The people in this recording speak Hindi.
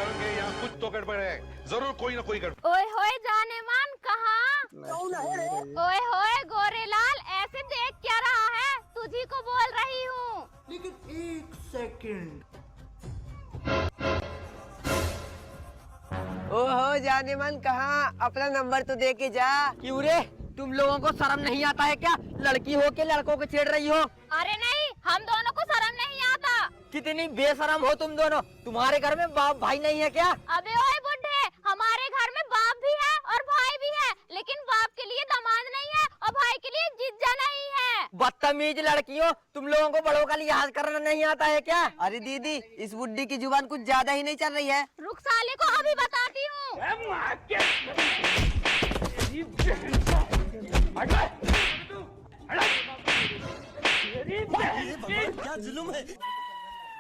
होंगे यहाँ कुछ तो गड़बड़ है, जरूर कोई ना कोई गड़बड़। ओए होए जाने मन कहाँ? ओए होए गोरेलाल ऐसे देख क्या रहा है? तुझी को बोल रही हूँ। लेकिन एक सेकंड। ओहो जाने मन कहाँ? अपना नंबर तो दे के जा। क्यों रे, तुम लोगों को शर्म नहीं आता है क्या? लड़की हो के लड़कों को छेड़ रही हो। अरे नहीं, हम दोनों को शर्म नहीं आता। कितनी बेशरम हो तुम दोनों। तुम्हारे घर में बाप भाई नहीं है क्या? अबे ओए बुड्ढे, हमारे घर में बाप भी है और भाई भी है, लेकिन बाप के लिए दामाद नहीं है और भाई के लिए जीजा नहीं है। बदतमीज लड़कियों, तुम लोगों को बड़ों का लिहाज करना नहीं आता है क्या? अरे दीदी, इस बुड्ढी की जुबान कुछ ज्यादा ही नहीं चल रही है। रुक साले को अभी बताती हूँ। क्या जुल्म है।